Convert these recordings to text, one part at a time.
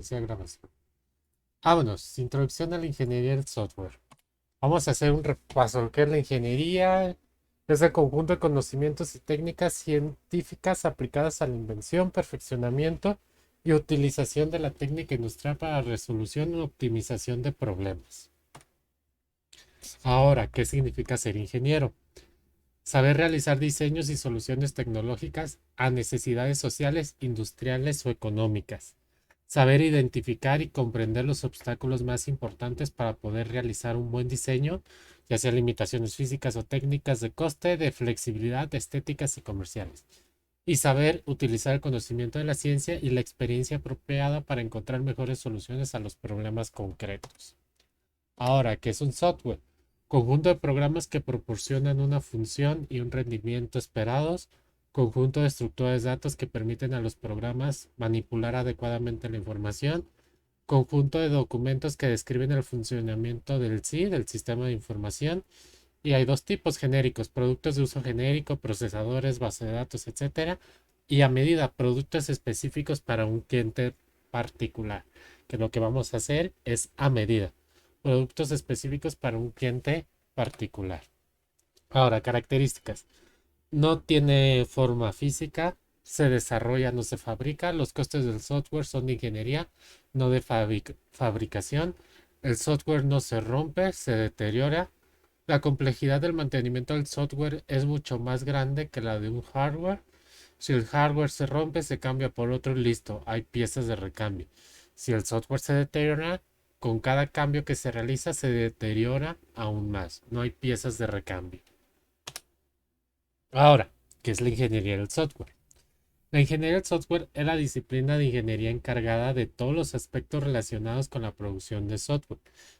Inicia grabación. Vámonos, introducción a la ingeniería del software. Vamos a hacer un repaso. ¿Qué es la ingeniería? Es el conjunto de conocimientos y técnicas científicas aplicadas a la invención, perfeccionamiento y utilización de la técnica industrial para la resolución y optimización de problemas. Ahora, ¿qué significa ser ingeniero? Saber realizar diseños y soluciones tecnológicas a necesidades sociales, industriales o económicas. Saber identificar y comprender los obstáculos más importantes para poder realizar un buen diseño, ya sea limitaciones físicas o técnicas de coste, de flexibilidad, estéticas y comerciales. Y saber utilizar el conocimiento de la ciencia y la experiencia apropiada para encontrar mejores soluciones a los problemas concretos. Ahora, ¿qué es un software? Conjunto de programas que proporcionan una función y un rendimiento esperados. Conjunto de estructuras de datos que permiten a los programas manipular adecuadamente la información. Conjunto de documentos que describen el funcionamiento del SI, del sistema de información. Y hay dos tipos genéricos: productos de uso genérico, procesadores, base de datos, etcétera. Y a medida, productos específicos para un cliente particular, que lo que vamos a hacer es a medida, productos específicos para un cliente particular. Ahora, características. No tiene forma física, se desarrolla, no se fabrica. Los costes del software son de ingeniería, no de fabricación. El software no se rompe, se deteriora. La complejidad del mantenimiento del software es mucho más grande que la de un hardware. Si el hardware se rompe, se cambia por otro y listo, hay piezas de recambio. Si el software se deteriora, con cada cambio que se realiza se deteriora aún más. No hay piezas de recambio. Ahora, ¿qué es la ingeniería del software? La ingeniería del software es la disciplina de ingeniería encargada de todos los aspectos relacionados con la producción de software,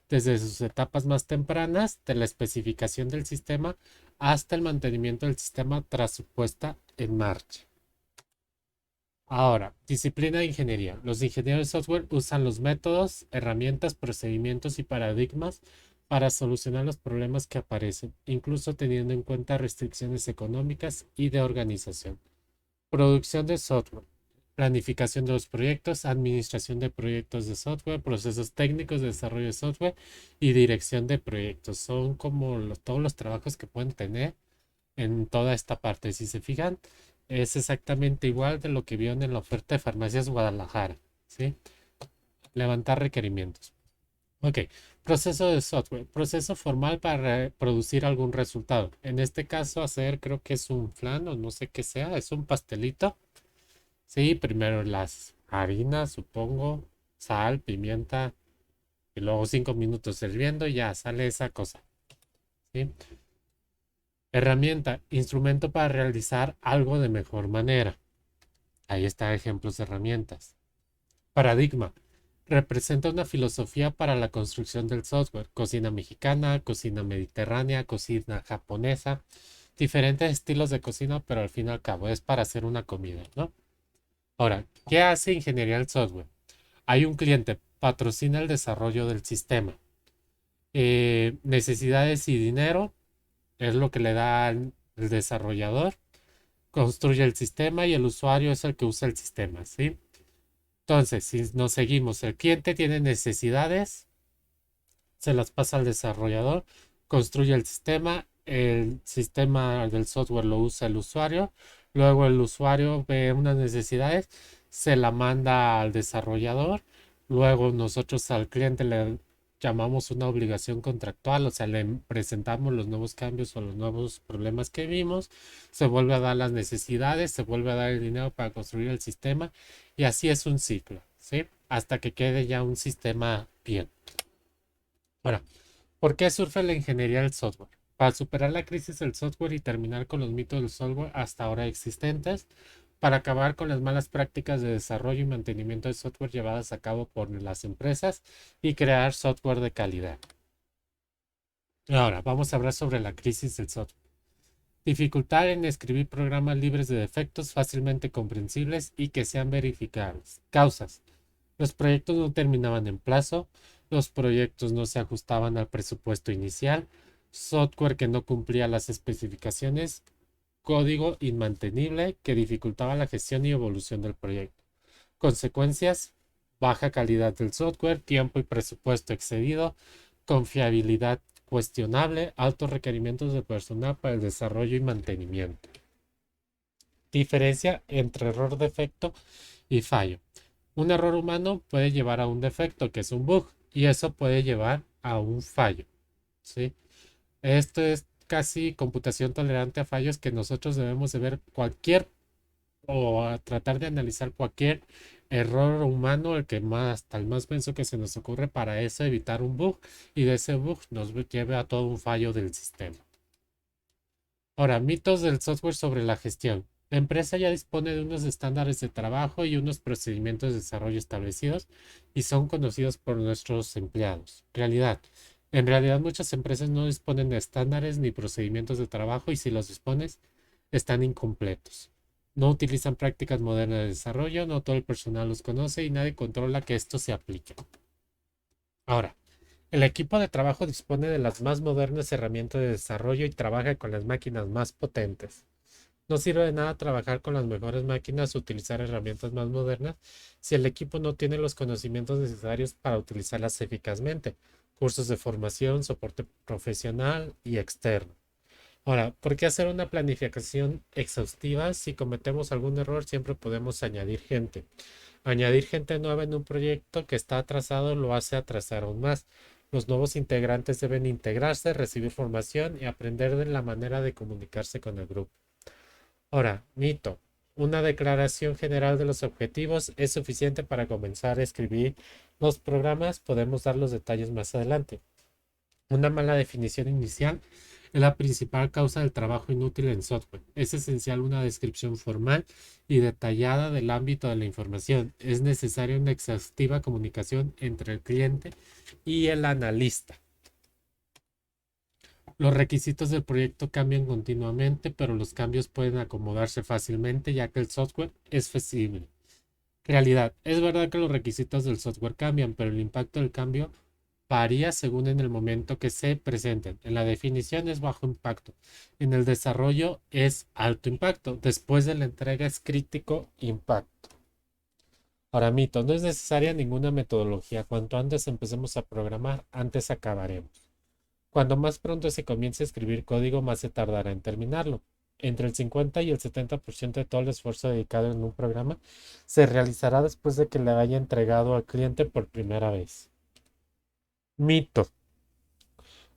desde sus etapas más tempranas, de la especificación del sistema, hasta el mantenimiento del sistema tras su puesta en marcha. Ahora, disciplina de ingeniería. Los ingenieros de software usan los métodos, herramientas, procedimientos y paradigmas para solucionar los problemas que aparecen, incluso teniendo en cuenta restricciones económicas y de organización. Producción de software. Planificación de los proyectos, administración de proyectos de software, procesos técnicos de desarrollo de software y dirección de proyectos. Son como todos los trabajos que pueden tener en toda esta parte. Si se fijan, es exactamente igual de lo que vieron en la oferta de Farmacias Guadalajara, ¿sí? Levantar requerimientos. Ok, proceso de software. Proceso formal para producir algún resultado. En este caso, hacer, creo que es un flan o no sé qué sea, es un pastelito. Sí, primero las harinas, supongo, sal, pimienta, y luego 5 minutos hirviendo y ya sale esa cosa. ¿Sí? Herramienta, instrumento para realizar algo de mejor manera. Ahí están ejemplos de herramientas. Paradigma, representa una filosofía para la construcción del software. Cocina mexicana, cocina mediterránea, cocina japonesa. Diferentes estilos de cocina, pero al fin y al cabo es para hacer una comida, ¿no? Ahora, ¿qué hace ingeniería del software? Hay un cliente, patrocina el desarrollo del sistema. Necesidades y dinero es lo que le da el desarrollador. Construye el sistema y el usuario es el que usa el sistema, ¿sí? Entonces, si nos seguimos, el cliente tiene necesidades, se las pasa al desarrollador, construye el sistema del software lo usa el usuario, luego el usuario ve unas necesidades, se la manda al desarrollador, luego nosotros al cliente le llamamos una obligación contractual, o sea, le presentamos los nuevos cambios o los nuevos problemas que vimos, se vuelve a dar las necesidades, se vuelve a dar el dinero para construir el sistema y así es un ciclo, ¿sí? Hasta que quede ya un sistema bien. Ahora, ¿por qué surge la ingeniería del software? Para superar la crisis del software y terminar con los mitos del software hasta ahora existentes, para acabar con las malas prácticas de desarrollo y mantenimiento de software llevadas a cabo por las empresas y crear software de calidad. Ahora, vamos a hablar sobre la crisis del software. Dificultad en escribir programas libres de defectos, fácilmente comprensibles y que sean verificables. Causas: los proyectos no terminaban en plazo, los proyectos no se ajustaban al presupuesto inicial, software que no cumplía las especificaciones, código inmantenible que dificultaba la gestión y evolución del proyecto. Consecuencias: baja calidad del software, tiempo y presupuesto excedido, confiabilidad cuestionable, altos requerimientos de personal para el desarrollo y mantenimiento. Diferencia entre error, defecto y fallo. Un error humano puede llevar a un defecto, que es un bug, y eso puede llevar a un fallo, ¿sí? Esto es casi computación tolerante a fallos, que nosotros debemos de ver cualquier o a tratar de analizar cualquier error humano, el que más, hasta el más denso que se nos ocurre, para eso evitar un bug y de ese bug nos lleve a todo un fallo del sistema. Ahora, mitos del software sobre la gestión. La empresa ya dispone de unos estándares de trabajo y unos procedimientos de desarrollo establecidos y son conocidos por nuestros empleados. Realidad. En realidad muchas empresas no disponen de estándares ni procedimientos de trabajo y si los dispones están incompletos. No utilizan prácticas modernas de desarrollo, no todo el personal los conoce y nadie controla que esto se aplique. Ahora, el equipo de trabajo dispone de las más modernas herramientas de desarrollo y trabaja con las máquinas más potentes. No sirve de nada trabajar con las mejores máquinas o utilizar herramientas más modernas si el equipo no tiene los conocimientos necesarios para utilizarlas eficazmente. Cursos de formación, soporte profesional y externo. Ahora, ¿por qué hacer una planificación exhaustiva? Si cometemos algún error, siempre podemos añadir gente. Añadir gente nueva en un proyecto que está atrasado lo hace atrasar aún más. Los nuevos integrantes deben integrarse, recibir formación y aprender de la manera de comunicarse con el grupo. Ahora, mito. Una declaración general de los objetivos es suficiente para comenzar a escribir los programas. Podemos dar los detalles más adelante. Una mala definición inicial es la principal causa del trabajo inútil en software. Es esencial una descripción formal y detallada del ámbito de la información. Es necesaria una exhaustiva comunicación entre el cliente y el analista. Los requisitos del proyecto cambian continuamente, pero los cambios pueden acomodarse fácilmente ya que el software es flexible. Realidad. Es verdad que los requisitos del software cambian, pero el impacto del cambio varía según en el momento que se presenten. En la definición es bajo impacto. En el desarrollo es alto impacto. Después de la entrega es crítico impacto. Ahora, mito, no es necesaria ninguna metodología. Cuanto antes empecemos a programar, antes acabaremos. Cuando más pronto se comience a escribir código, más se tardará en terminarlo. Entre el 50 y el 70% de todo el esfuerzo dedicado en un programa se realizará después de que le haya entregado al cliente por primera vez. Mito.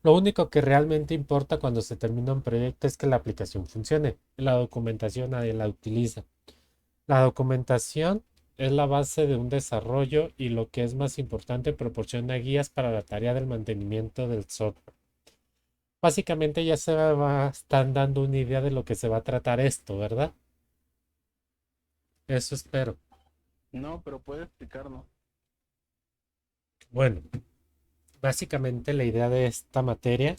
Lo único que realmente importa cuando se termina un proyecto es que la aplicación funcione. La documentación nadie la utiliza. La documentación es la base de un desarrollo y lo que es más importante, proporciona guías para la tarea del mantenimiento del software. Básicamente ya están dando una idea de lo que se va a tratar esto, ¿verdad? Eso espero. No, pero puede explicarnos. Bueno, básicamente la idea de esta materia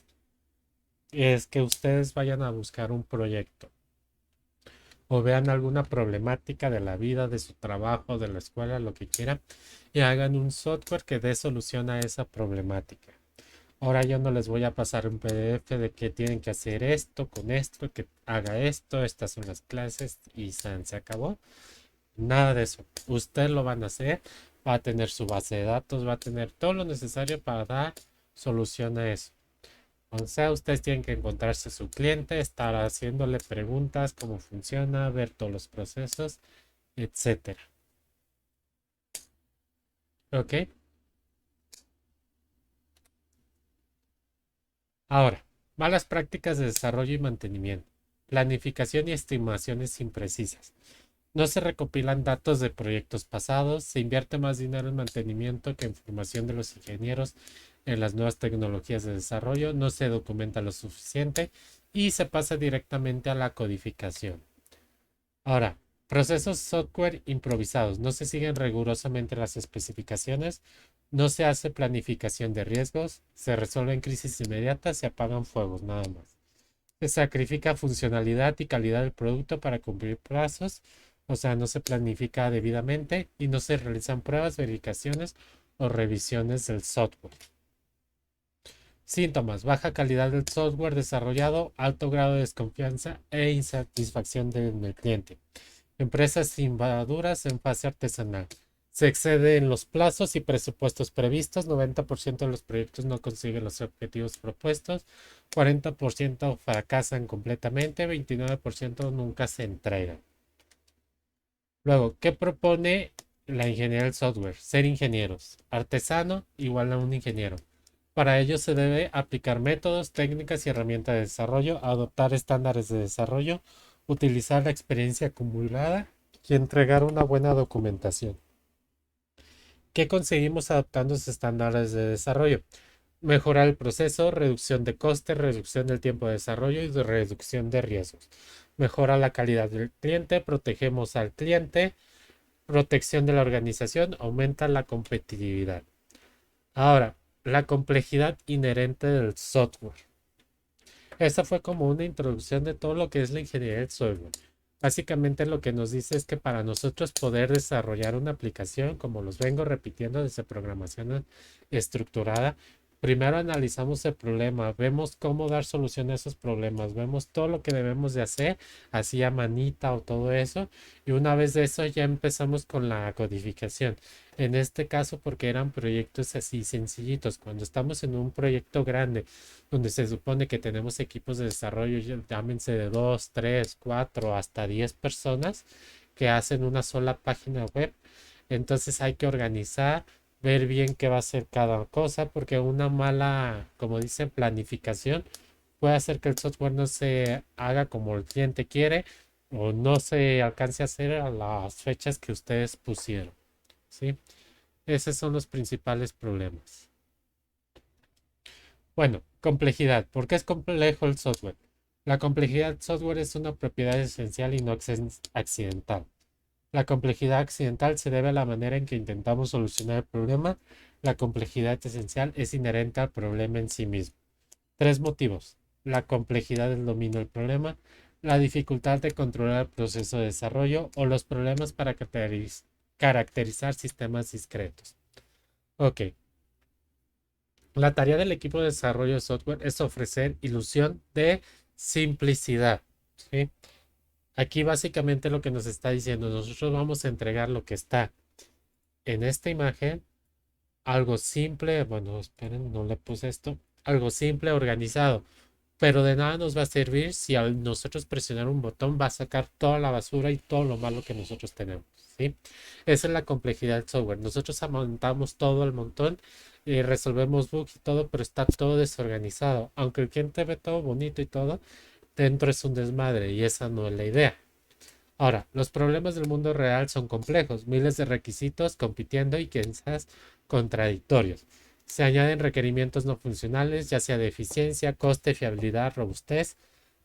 es que ustedes vayan a buscar un proyecto o vean alguna problemática de la vida, de su trabajo, de la escuela, lo que quieran, y hagan un software que dé solución a esa problemática. Ahora yo no les voy a pasar un PDF de que tienen que hacer esto con esto, que haga esto, estas son las clases y se acabó. Nada de eso. Ustedes lo van a hacer, va a tener su base de datos, va a tener todo lo necesario para dar solución a eso. O sea, ustedes tienen que encontrarse su cliente, estar haciéndole preguntas, cómo funciona, ver todos los procesos, etcétera. ¿Ok? Ahora, malas prácticas de desarrollo y mantenimiento. Planificación y estimaciones imprecisas. No se recopilan datos de proyectos pasados, se invierte más dinero en mantenimiento que en formación de los ingenieros en las nuevas tecnologías de desarrollo, no se documenta lo suficiente y se pasa directamente a la codificación. Ahora, procesos software improvisados. No se siguen rigurosamente las especificaciones, no se hace planificación de riesgos, se resuelven crisis inmediatas, se apagan fuegos, nada más. Se sacrifica funcionalidad y calidad del producto para cumplir plazos, o sea, no se planifica debidamente y no se realizan pruebas, verificaciones o revisiones del software. Síntomas: baja calidad del software desarrollado, alto grado de desconfianza e insatisfacción del cliente. Empresas invaduras en fase artesanal. Se exceden los plazos y presupuestos previstos, 90% de los proyectos no consiguen los objetivos propuestos, 40% fracasan completamente, 29% nunca se entregan. Luego, ¿qué propone la ingeniería del software? Ser ingenieros. Artesano igual a un ingeniero. Para ello se debe aplicar métodos, técnicas y herramientas de desarrollo, adoptar estándares de desarrollo, utilizar la experiencia acumulada y entregar una buena documentación. ¿Qué conseguimos adoptando esos estándares de desarrollo? Mejorar el proceso, reducción de costes, reducción del tiempo de desarrollo y de reducción de riesgos. Mejora la calidad del cliente, protegemos al cliente, protección de la organización, aumenta la competitividad. Ahora, la complejidad inherente del software. Esta fue como una introducción de todo lo que es la ingeniería del software. Básicamente lo que nos dice es que para nosotros poder desarrollar una aplicación, como los vengo repitiendo desde programación estructurada, primero analizamos el problema, vemos cómo dar solución a esos problemas, vemos todo lo que debemos de hacer, así a manita o todo eso, y una vez de eso ya empezamos con la codificación. En este caso, porque eran proyectos así sencillitos, cuando estamos en un proyecto grande, donde se supone que tenemos equipos de desarrollo, llámense de 2, 3, 4, hasta 10 personas que hacen una sola página web. Entonces hay que organizar, ver bien qué va a ser cada cosa, porque una mala, como dicen, planificación puede hacer que el software no se haga como el cliente quiere o no se alcance a hacer a las fechas que ustedes pusieron. ¿Sí? Esos son los principales problemas. Bueno, complejidad. ¿Por qué es complejo el software? La complejidad del software es una propiedad esencial y no accidental. La complejidad accidental se debe a la manera en que intentamos solucionar el problema. La complejidad esencial es inherente al problema en sí mismo. Tres motivos. La complejidad del dominio del problema, la dificultad de controlar el proceso de desarrollo o los problemas para caracterizar sistemas discretos. Ok. La tarea del equipo de desarrollo de software es ofrecer ilusión de simplicidad. ¿Sí? Aquí básicamente lo que nos está diciendo, nosotros vamos a entregar lo que está en esta imagen, algo simple, bueno, esperen, no le puse esto, algo simple, organizado, pero de nada nos va a servir si al nosotros presionar un botón va a sacar toda la basura y todo lo malo que nosotros tenemos. ¿Sí? Esa es la complejidad del software. Nosotros montamos todo el montón y resolvemos bugs y todo, pero está todo desorganizado. Aunque el cliente ve todo bonito y todo, dentro es un desmadre y esa no es la idea. Ahora, los problemas del mundo real son complejos, miles de requisitos compitiendo y quizás contradictorios. Se añaden requerimientos no funcionales, ya sea de eficiencia, coste, fiabilidad, robustez,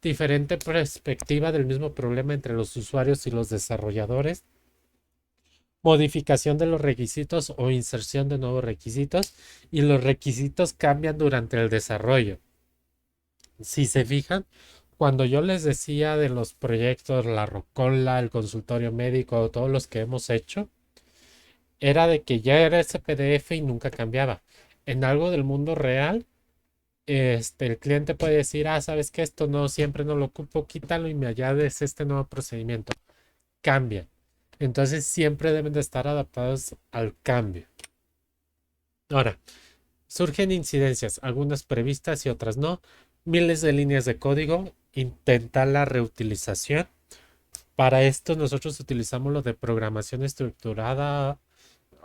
diferente perspectiva del mismo problema entre los usuarios y los desarrolladores, modificación de los requisitos o inserción de nuevos requisitos, y los requisitos cambian durante el desarrollo. Si se fijan, cuando yo les decía de los proyectos, la Rocola, el consultorio médico, todos los que hemos hecho, era de que ya era ese PDF y nunca cambiaba. En algo del mundo real, el cliente puede decir, ah, sabes que esto no, siempre no lo ocupo, quítalo y me añades este nuevo procedimiento. Cambia. Entonces siempre deben de estar adaptados al cambio. Ahora, surgen incidencias, algunas previstas y otras no. Miles de líneas de código, intenta la reutilización. Para esto nosotros utilizamos lo de programación estructurada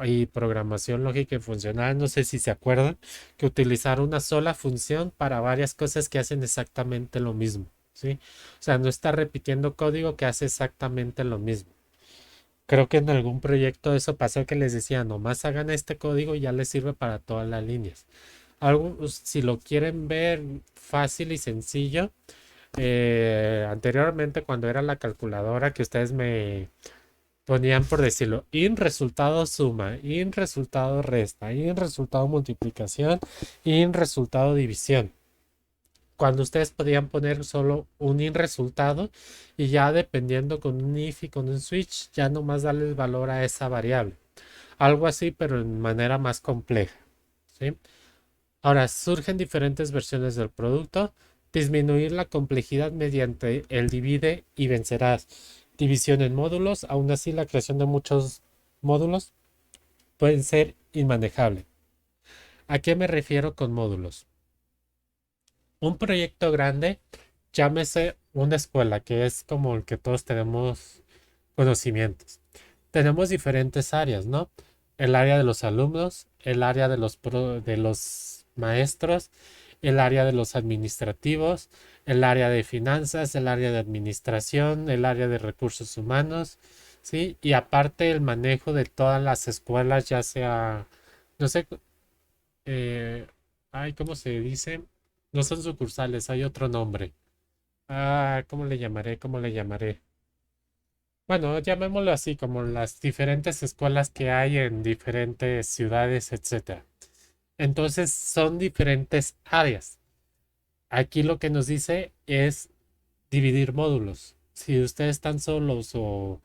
y programación lógica y funcional. No sé si se acuerdan que utilizar una sola función para varias cosas que hacen exactamente lo mismo. ¿Sí? O sea, no está repitiendo código que hace exactamente lo mismo. Creo que en algún proyecto eso pasó que les decía, nomás hagan este código y ya les sirve para todas las líneas. Algo, si lo quieren ver fácil y sencillo, anteriormente cuando era la calculadora que ustedes me ponían por decirlo, in resultado suma, in resultado resta, in resultado multiplicación, in resultado división. Cuando ustedes podían poner solo un in resultado y ya dependiendo con un if y con un switch, ya nomás darle el valor a esa variable. Algo así, pero en manera más compleja. ¿Sí? Ahora, surgen diferentes versiones del producto. Disminuir la complejidad mediante el divide y vencerás. División en módulos. Aún así, la creación de muchos módulos pueden ser inmanejables. ¿A qué me refiero con módulos? Un proyecto grande, llámese una escuela, que es como el que todos tenemos conocimientos. Tenemos diferentes áreas, ¿no? El área de los alumnos, el área de los maestros, el área de los administrativos, el área de finanzas, el área de administración, el área de recursos humanos, ¿sí? Y aparte el manejo de todas las escuelas, ya sea, no sé, eh, ay, ¿cómo se dice? No son sucursales, hay otro nombre. Ah, ¿cómo le llamaré? ¿Cómo le llamaré? Bueno, llamémoslo así, como las diferentes escuelas que hay en diferentes ciudades, etcétera. Entonces, son diferentes áreas. Aquí lo que nos dice es dividir módulos. Si ustedes están solos o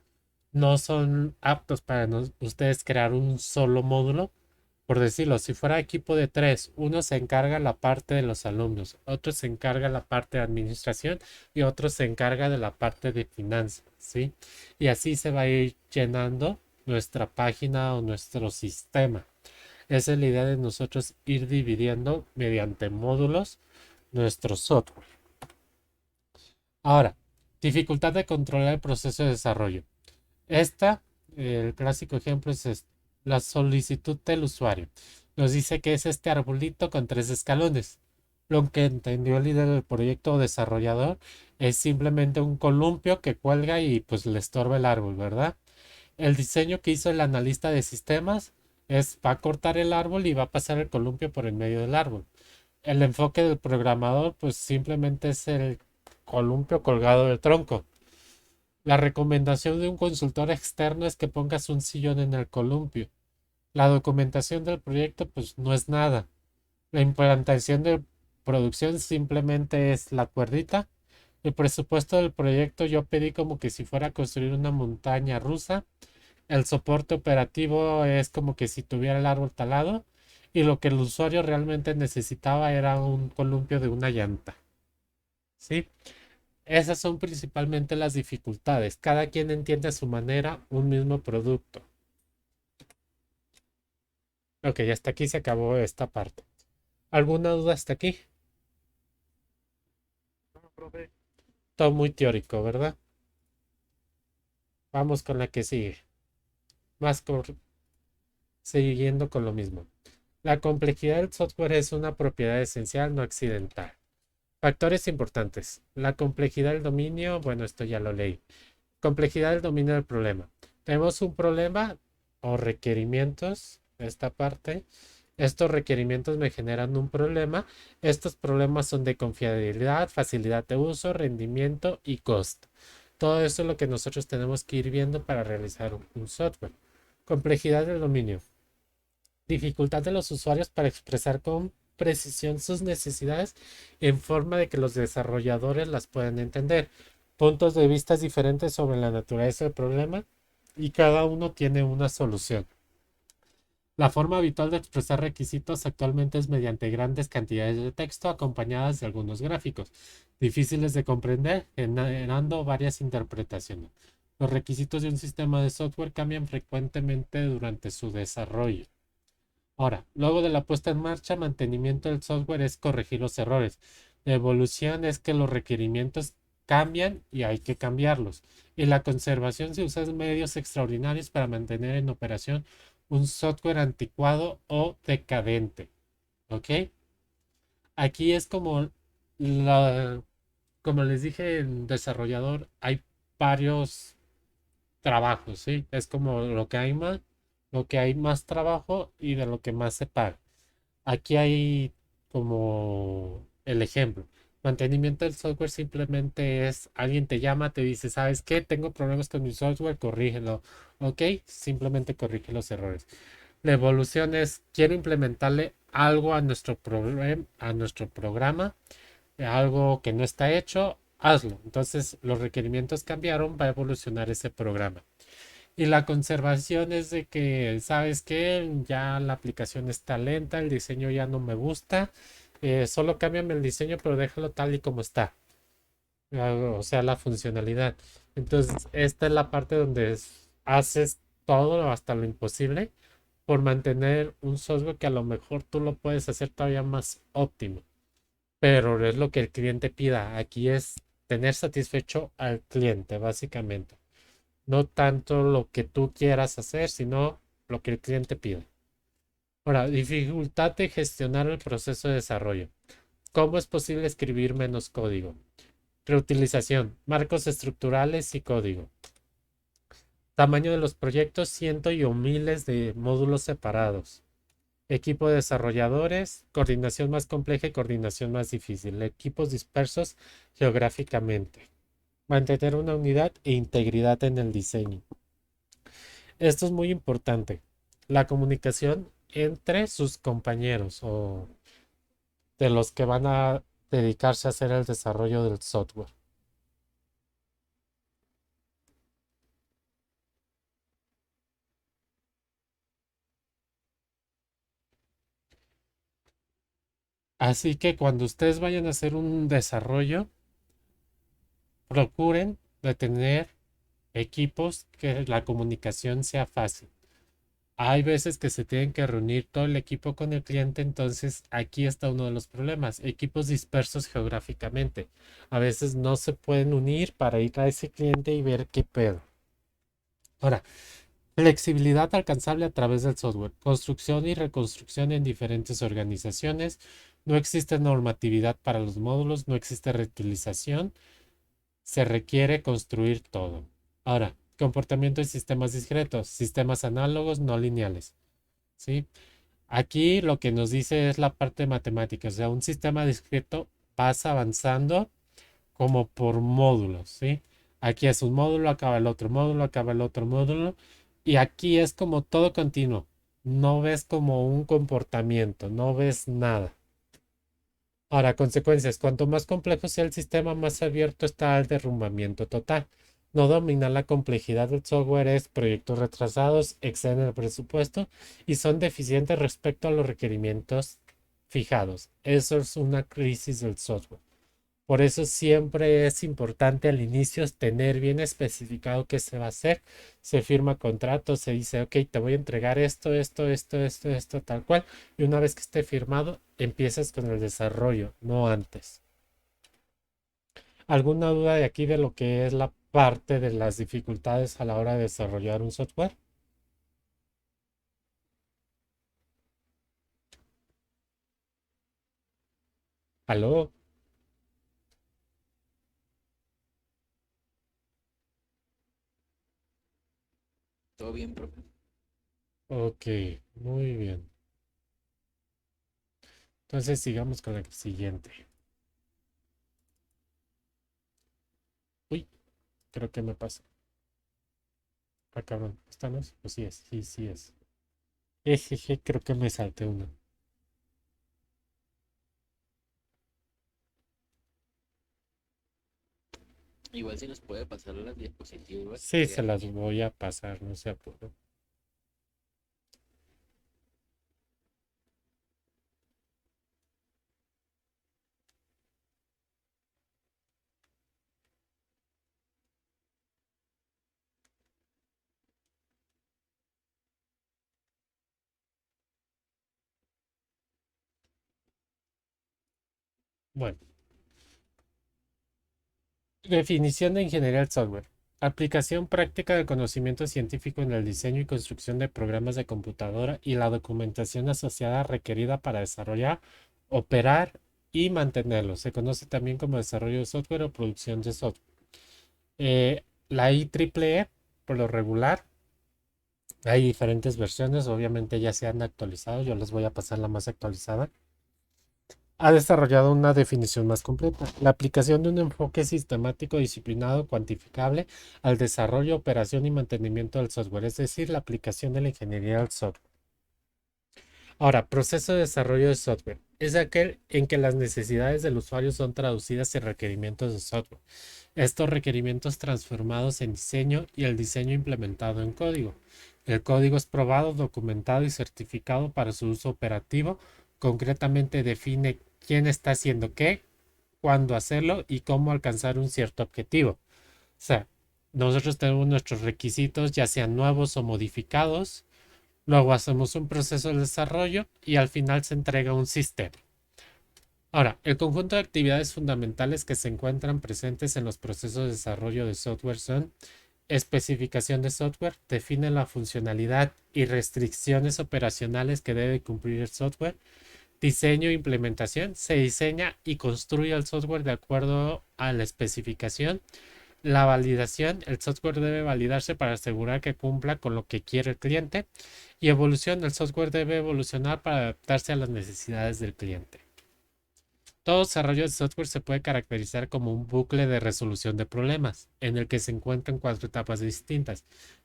no son aptos para ustedes crear un solo módulo, por decirlo, si fuera equipo de tres, uno se encarga la parte de los alumnos, otro se encarga la parte de administración y otro se encarga de la parte de finanzas, ¿sí? Y así se va a ir llenando nuestra página o nuestro sistema. Esa es la idea de nosotros ir dividiendo mediante módulos nuestro software. Ahora, dificultad de controlar el proceso de desarrollo. Esta, el clásico ejemplo es la solicitud del usuario. Nos dice que es este arbolito con tres escalones. Lo que entendió el líder del proyecto o desarrollador es simplemente un columpio que cuelga y pues le estorba el árbol, ¿verdad? El diseño que hizo el analista de sistemas es va a cortar el árbol y va a pasar el columpio por el medio del árbol. El enfoque del programador pues simplemente es el columpio colgado del tronco. La recomendación de un consultor externo es que pongas un sillón en el columpio. La documentación del proyecto pues no es nada. La implantación de producción simplemente es la cuerdita. El presupuesto del proyecto yo pedí como que si fuera a construir una montaña rusa. El soporte operativo es como que si tuviera el árbol talado. Y lo que el usuario realmente necesitaba era un columpio de una llanta. ¿Sí? Esas son principalmente las dificultades. Cada quien entiende a su manera un mismo producto. Ok, hasta aquí se acabó esta parte. ¿Alguna duda hasta aquí? No, profe. Todo muy teórico, ¿verdad? Vamos con la que sigue. Más siguiendo con lo mismo. La complejidad del software es una propiedad esencial, no accidental. Factores importantes. La complejidad del dominio, bueno, esto ya lo leí. Complejidad del dominio del problema. Tenemos un problema o requerimientos, esta parte. Estos requerimientos me generan un problema. Estos problemas son de confiabilidad, facilidad de uso, rendimiento y costo. Todo eso es lo que nosotros tenemos que ir viendo para realizar un software. Complejidad del dominio. Dificultad de los usuarios para expresar con precisión sus necesidades en forma de que los desarrolladores las puedan entender. Puntos de vista diferentes sobre la naturaleza del problema y cada uno tiene una solución. La forma habitual de expresar requisitos actualmente es mediante grandes cantidades de texto acompañadas de algunos gráficos, difíciles de comprender, generando varias interpretaciones. Los requisitos de un sistema de software cambian frecuentemente durante su desarrollo. Ahora, luego de la puesta en marcha, mantenimiento del software es corregir los errores. La evolución es que los requerimientos cambian y hay que cambiarlos. Y la conservación se usa medios extraordinarios para mantener en operación un software anticuado o decadente. ¿Ok? Aquí es como como les dije, en desarrollador hay varios trabajos, ¿sí? Es como lo que hay más trabajo y de lo que más se paga. Aquí hay como el ejemplo. Mantenimiento del software simplemente es alguien te llama, te dice, ¿sabes qué? Tengo problemas con mi software, corrígelo. Ok, simplemente corrige los errores. La evolución es, quiero implementarle algo a a nuestro programa, algo que no está hecho, hazlo. Entonces los requerimientos cambiaron, va a evolucionar ese programa. Y la conservación es de que, ¿sabes qué? Ya la aplicación está lenta, el diseño ya no me gusta, solo cámbiame el diseño, pero déjalo tal y como está. O sea, la funcionalidad. Entonces, esta es la parte donde haces todo hasta lo imposible por mantener un software que a lo mejor tú lo puedes hacer todavía más óptimo, pero es lo que el cliente pida. Aquí es tener satisfecho al cliente, básicamente. No tanto lo que tú quieras hacer, sino lo que el cliente pide. Ahora, dificultad de gestionar el proceso de desarrollo. ¿Cómo es posible escribir menos código? Reutilización, marcos estructurales y código. Tamaño de los proyectos, cientos y o miles de módulos separados. Equipo de desarrolladores, coordinación más compleja y coordinación más difícil. Equipos dispersos geográficamente. Mantener una unidad e integridad en el diseño. Esto es muy importante. La comunicación entre sus compañeros o de los que van a dedicarse a hacer el desarrollo del software. Así que cuando ustedes vayan a hacer un desarrollo, procuren de tener equipos que la comunicación sea fácil. Hay veces que se tienen que reunir todo el equipo con el cliente, entonces aquí está uno de los problemas. Equipos dispersos geográficamente. A veces no se pueden unir para ir a ese cliente y ver qué pedo. Ahora, flexibilidad alcanzable a través del software. Construcción y reconstrucción en diferentes organizaciones. No existe normatividad para los módulos, no existe reutilización. Se requiere construir todo. Ahora, comportamiento de sistemas discretos, sistemas análogos no lineales. ¿Sí? Aquí lo que nos dice es la parte matemática. O sea, un sistema discreto pasa avanzando como por módulos. ¿Sí? Aquí es un módulo, acaba el otro módulo, acaba el otro módulo. Y aquí es como todo continuo. No ves como un comportamiento, no ves nada. Ahora, consecuencias. Cuanto más complejo sea el sistema, más abierto está al derrumbamiento total. No dominar la complejidad del software es proyectos retrasados, exceden el presupuesto y son deficientes respecto a los requerimientos fijados. Eso es una crisis del software. Por eso siempre es importante al inicio tener bien especificado qué se va a hacer. Se firma contrato, se dice, ok, te voy a entregar esto, esto, tal cual. Y una vez que esté firmado, empiezas con el desarrollo, no antes. ¿Alguna duda de aquí de lo que es la parte de las dificultades a la hora de desarrollar un software? ¿Aló? Todo bien, profe. Ok, muy bien. Entonces sigamos con la siguiente. Uy, creo que me pasa. Ah, cabrón. ¿Esta no es? Pues sí es, sí, sí es. Ejeje, creo que me salté una. Igual si nos puede pasar las diapositivas, Sí, sería se las genial. voy a pasar, no se apuro. Bueno, definición de ingeniería del software. Aplicación práctica del conocimiento científico en el diseño y construcción de programas de computadora y la documentación asociada requerida para desarrollar, operar y mantenerlos. Se conoce también como desarrollo de software o producción de software. La IEEE, por lo regular, hay diferentes versiones, obviamente ya se han actualizado, yo les voy a pasar la más actualizada. Ha desarrollado una definición más completa, la aplicación de un enfoque sistemático, disciplinado, cuantificable al desarrollo, operación y mantenimiento del software, es decir, la aplicación de la ingeniería del software. Ahora, proceso de desarrollo de software es aquel en que las necesidades del usuario son traducidas en requerimientos de software. Estos requerimientos transformados en diseño y el diseño implementado en código. El código es probado, documentado y certificado para su uso operativo. Concretamente define quién está haciendo qué, cuándo hacerlo y cómo alcanzar un cierto objetivo. O sea, nosotros tenemos nuestros requisitos, ya sean nuevos o modificados. Luego hacemos un proceso de desarrollo y al final se entrega un sistema. Ahora, el conjunto de actividades fundamentales que se encuentran presentes en los procesos de desarrollo de software son: especificación de software, define la funcionalidad y restricciones operacionales que debe cumplir el software. Diseño e implementación, se diseña y construye el software de acuerdo a la especificación. La validación, el software debe validarse para asegurar que cumpla con lo que quiere el cliente. Y evolución, el software debe evolucionar para adaptarse a las necesidades del cliente. Todo desarrollo de software se puede caracterizar como un bucle de resolución de problemas, en el que se encuentran 4 etapas distintas: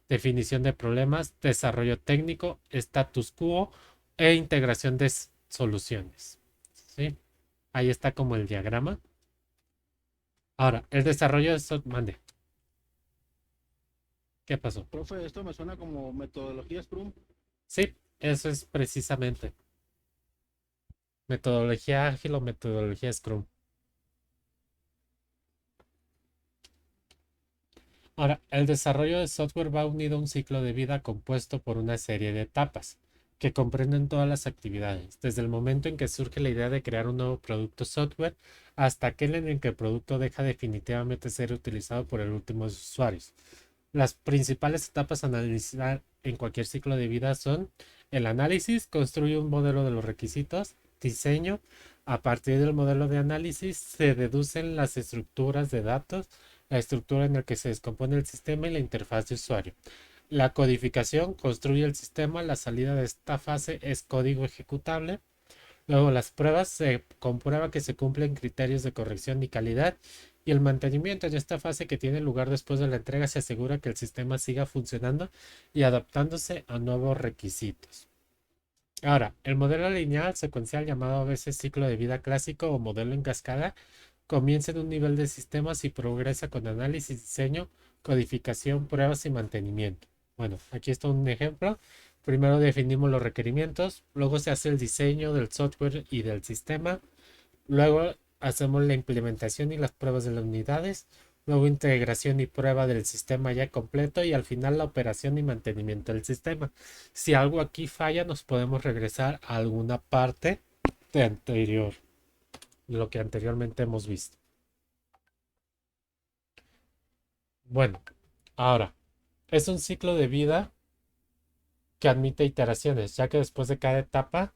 definición de problemas, desarrollo técnico, status quo e integración de soluciones. ¿Sí? Ahí está como el diagrama. Ahora, el desarrollo de software. Mande. ¿Qué pasó? Profe, esto me suena como metodología Scrum. Sí, eso es precisamente. Metodología ágil o metodología Scrum. Ahora, el desarrollo de software va unido a un ciclo de vida compuesto por una serie de etapas que comprenden todas las actividades, desde el momento en que surge la idea de crear un nuevo producto software hasta aquel en el que el producto deja definitivamente ser utilizado por el último de sus usuarios. Las principales etapas a analizar en cualquier ciclo de vida son: el análisis, construye un modelo de los requisitos; diseño, a partir del modelo de análisis se deducen las estructuras de datos, la estructura en la que se descompone el sistema y la interfaz de usuario. La codificación, construye el sistema, la salida de esta fase es código ejecutable. Luego las pruebas, se comprueba que se cumplen criterios de corrección y calidad. Y el mantenimiento, en esta fase que tiene lugar después de la entrega, se asegura que el sistema siga funcionando y adaptándose a nuevos requisitos. Ahora, el modelo lineal secuencial, llamado a veces ciclo de vida clásico o modelo en cascada, comienza en un nivel de sistemas y progresa con análisis, diseño, codificación, pruebas y mantenimiento. Bueno, aquí está un ejemplo. Primero definimos los requerimientos, luego se hace el diseño del software y del sistema, luego hacemos la implementación y las pruebas de las unidades, luego integración y prueba del sistema ya completo y al final la operación y mantenimiento del sistema. Si algo aquí falla, nos podemos regresar a alguna parte de anterior, lo que anteriormente hemos visto. Bueno, ahora, es un ciclo de vida que admite iteraciones, ya que después de cada etapa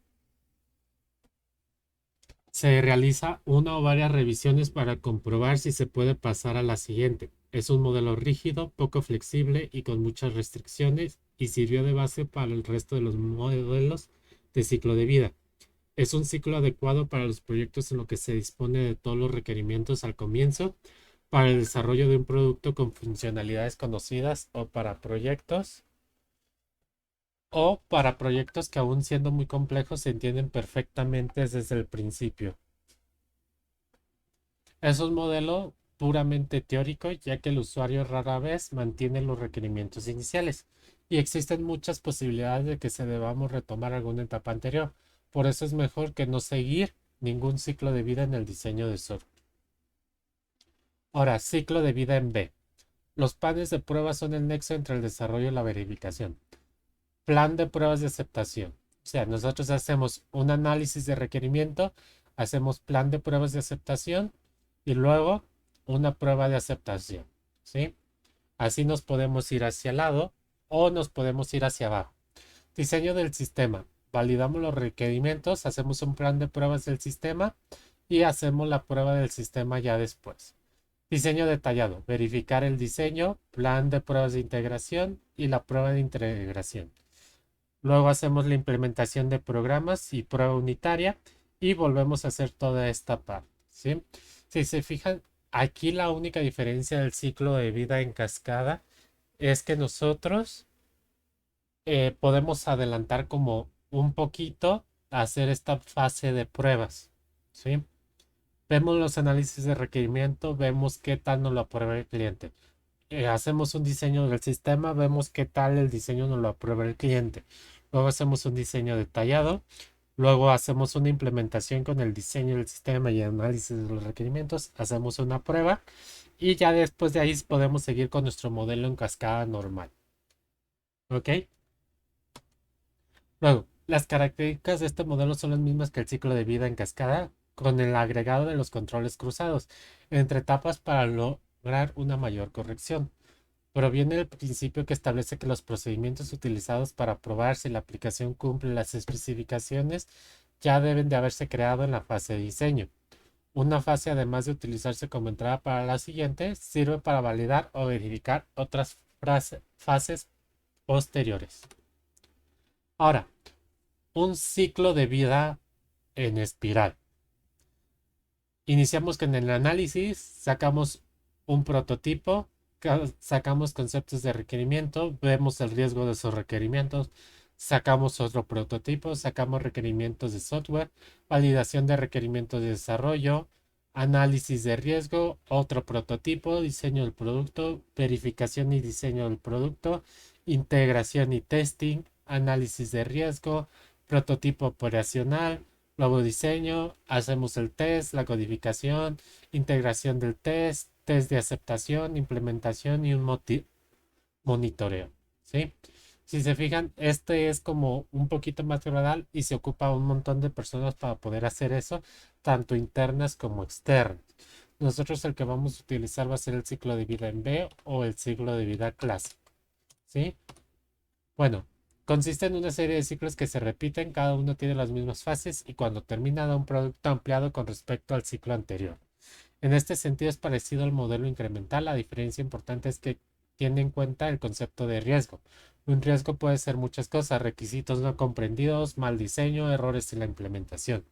se realiza una o varias revisiones para comprobar si se puede pasar a la siguiente. Es un modelo rígido, poco flexible y con muchas restricciones, y sirvió de base para el resto de los modelos de ciclo de vida. Es un ciclo adecuado para los proyectos en los que se dispone de todos los requerimientos al comienzo, para el desarrollo de un producto con funcionalidades conocidas o para proyectos que, aún siendo muy complejos, se entienden perfectamente desde el principio. Es un modelo puramente teórico, ya que el usuario rara vez mantiene los requerimientos iniciales y existen muchas posibilidades de que se debamos retomar alguna etapa anterior. Por eso es mejor que no seguir ningún ciclo de vida en el diseño de software. Ahora, ciclo de vida en B. Los planes de prueba son el nexo entre el desarrollo y la verificación. Plan de pruebas de aceptación. O sea, nosotros hacemos un análisis de requerimiento, hacemos plan de pruebas de aceptación y luego una prueba de aceptación. ¿Sí? Así nos podemos ir hacia el lado o nos podemos ir hacia abajo. Diseño del sistema. Validamos los requerimientos, hacemos un plan de pruebas del sistema y hacemos la prueba del sistema ya después. Diseño detallado. Verificar el diseño, plan de pruebas de integración y la prueba de integración. Luego hacemos la implementación de programas y prueba unitaria y volvemos a hacer toda esta parte. ¿Sí? Si se fijan, aquí la única diferencia del ciclo de vida en cascada es que nosotros podemos adelantar como un poquito a hacer esta fase de pruebas. ¿Sí? Vemos los análisis de requerimiento, vemos qué tal nos lo aprueba el cliente. Hacemos un diseño del sistema, vemos qué tal el diseño nos lo aprueba el cliente. Luego hacemos un diseño detallado, luego hacemos una implementación con el diseño del sistema y análisis de los requerimientos, hacemos una prueba y ya después de ahí podemos seguir con nuestro modelo en cascada normal. ¿Ok? Luego, las características de este modelo son las mismas que el ciclo de vida en cascada, con el agregado de los controles cruzados entre etapas para lograr una mayor corrección. Proviene del principio que establece que los procedimientos utilizados para probar si la aplicación cumple las especificaciones ya deben de haberse creado en la fase de diseño. Una fase, además de utilizarse como entrada para la siguiente, sirve para validar o verificar otras fases posteriores. Ahora, un ciclo de vida en espiral. Iniciamos con el análisis, sacamos un prototipo, sacamos conceptos de requerimiento, vemos el riesgo de esos requerimientos, sacamos otro prototipo, sacamos requerimientos de software, validación de requerimientos de desarrollo, análisis de riesgo, otro prototipo, diseño del producto, verificación y diseño del producto, integración y testing, análisis de riesgo, prototipo operacional, luego diseño, hacemos el test, la codificación, integración del test, test de aceptación, implementación y un monitoreo. ¿Sí? Si se fijan, este es como un poquito más global y se ocupa un montón de personas para poder hacer eso, tanto internas como externas. Nosotros el que vamos a utilizar va a ser el ciclo de vida en B o el ciclo de vida clásico. ¿Sí? Bueno, consiste en una serie de ciclos que se repiten, cada uno tiene las mismas fases y cuando termina da un producto ampliado con respecto al ciclo anterior. En este sentido es parecido al modelo incremental, la diferencia importante es que tiene en cuenta el concepto de riesgo. Un riesgo puede ser muchas cosas, requisitos no comprendidos, mal diseño, errores en la implementación.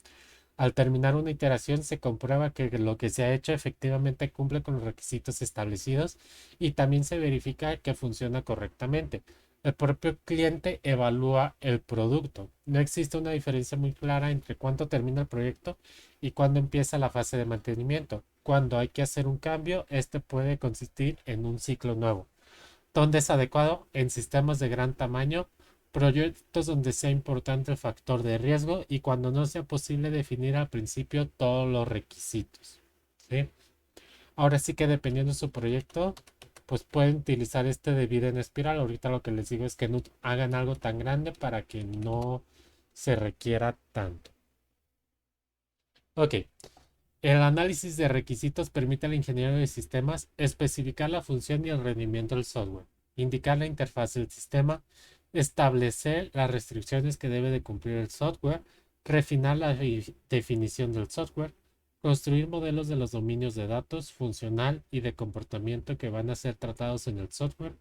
Al terminar una iteración se comprueba que lo que se ha hecho efectivamente cumple con los requisitos establecidos y también se verifica que funciona correctamente. El propio cliente evalúa el producto. No existe una diferencia muy clara entre cuándo termina el proyecto y cuándo empieza la fase de mantenimiento. Cuando hay que hacer un cambio, este puede consistir en un ciclo nuevo, donde es adecuado en sistemas de gran tamaño, proyectos donde sea importante el factor de riesgo y cuando no sea posible definir al principio todos los requisitos. ¿Sí? Ahora sí que dependiendo de su proyecto, pues pueden utilizar este de vida en espiral. Ahorita lo que les digo es que no hagan algo tan grande para que no se requiera tanto. Ok, el análisis de requisitos permite al ingeniero de sistemas especificar la función y el rendimiento del software, indicar la interfaz del sistema, establecer las restricciones que debe de cumplir el software, refinar la definición del software, construir modelos de los dominios de datos, funcional y de comportamiento que van a ser tratados en el software,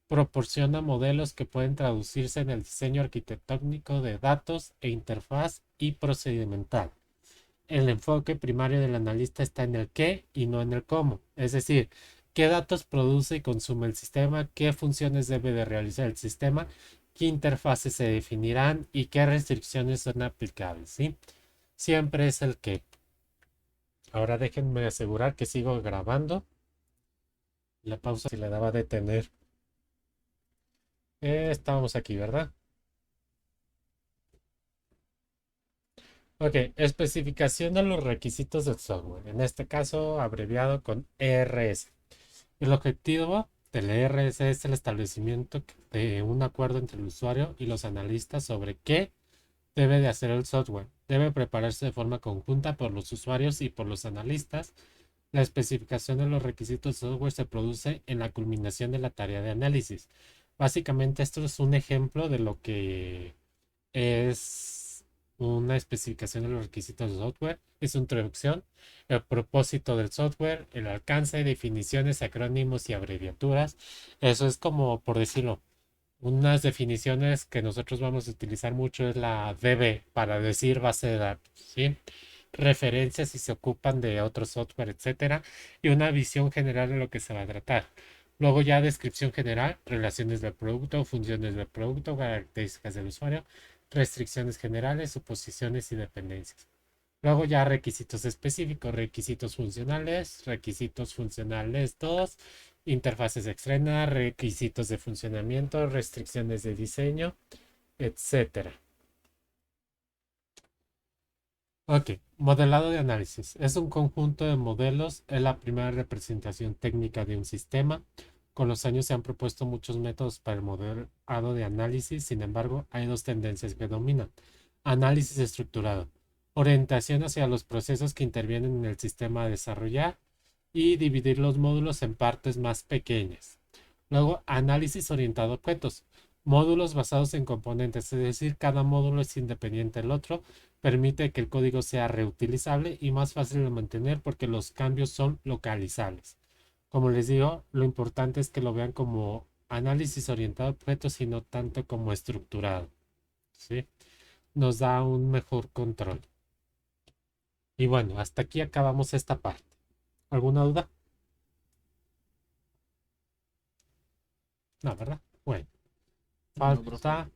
proporciona modelos que pueden traducirse en el diseño arquitectónico de datos e interfaz y procedimental. El enfoque primario del analista está en el qué y no en el cómo. Es decir, qué datos produce y consume el sistema, qué funciones debe de realizar el sistema, qué interfaces se definirán y qué restricciones son aplicables. ¿Sí? Siempre es el qué. Ahora déjenme asegurar que sigo grabando. La pausa si le daba a detener. Estábamos aquí, ¿verdad? Ok, especificación de los requisitos del software. En este caso, abreviado con ERS. El objetivo del ERS es el establecimiento de un acuerdo entre el usuario y los analistas sobre qué debe de hacer el software. Debe prepararse de forma conjunta por los usuarios y por los analistas. La especificación de los requisitos de software se produce en la culminación de la tarea de análisis. Básicamente esto es un ejemplo de lo que es una especificación de los requisitos de software, es una introducción, el propósito del software, el alcance, definiciones, acrónimos y abreviaturas. Eso es como, por decirlo, unas definiciones que nosotros vamos a utilizar mucho es la DB para decir base de datos, ¿sí? Referencias si se ocupan de otro software, etcétera, y una visión general de lo que se va a tratar. Luego ya descripción general, relaciones del producto, funciones del producto, características del usuario, restricciones generales, suposiciones y dependencias. Luego ya requisitos específicos, requisitos funcionales 2, interfaces externas, requisitos de funcionamiento, restricciones de diseño, etcétera. Ok, modelado de análisis. Es un conjunto de modelos, es la primera representación técnica de un sistema. Con los años se han propuesto muchos métodos para el modelado de análisis, sin embargo, hay dos tendencias que dominan. Análisis estructurado, orientación hacia los procesos que intervienen en el sistema a desarrollar y dividir los módulos en partes más pequeñas. Luego, análisis orientado a objetos, módulos basados en componentes, es decir, cada módulo es independiente del otro, permite que el código sea reutilizable y más fácil de mantener porque los cambios son localizables. Como les digo, lo importante es que lo vean como análisis orientado a objetos y no tanto como estructurado. ¿Sí? Nos da un mejor control. Y bueno, hasta aquí acabamos esta parte. ¿Alguna duda? No, ¿verdad? Bueno, No, profe. falta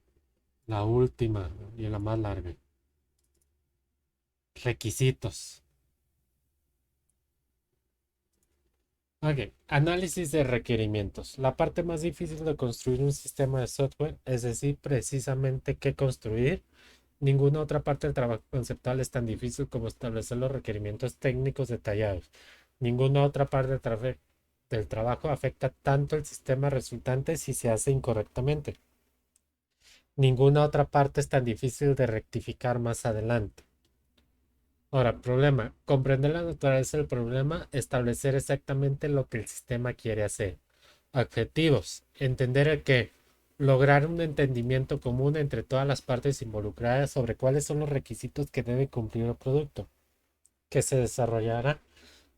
la última y la más larga. Requisitos. Ok, análisis de requerimientos. La parte más difícil de construir un sistema de software es decir, precisamente qué construir. Ninguna otra parte del trabajo conceptual es tan difícil como establecer los requerimientos técnicos detallados. Ninguna otra parte del trabajo afecta tanto el sistema resultante si se hace incorrectamente. Ninguna otra parte es tan difícil de rectificar más adelante. Ahora, problema. Comprender la naturaleza del problema, establecer exactamente lo que el sistema quiere hacer. Objetivos. Entender el qué. Lograr un entendimiento común entre todas las partes involucradas sobre cuáles son los requisitos que debe cumplir el producto que se desarrollará.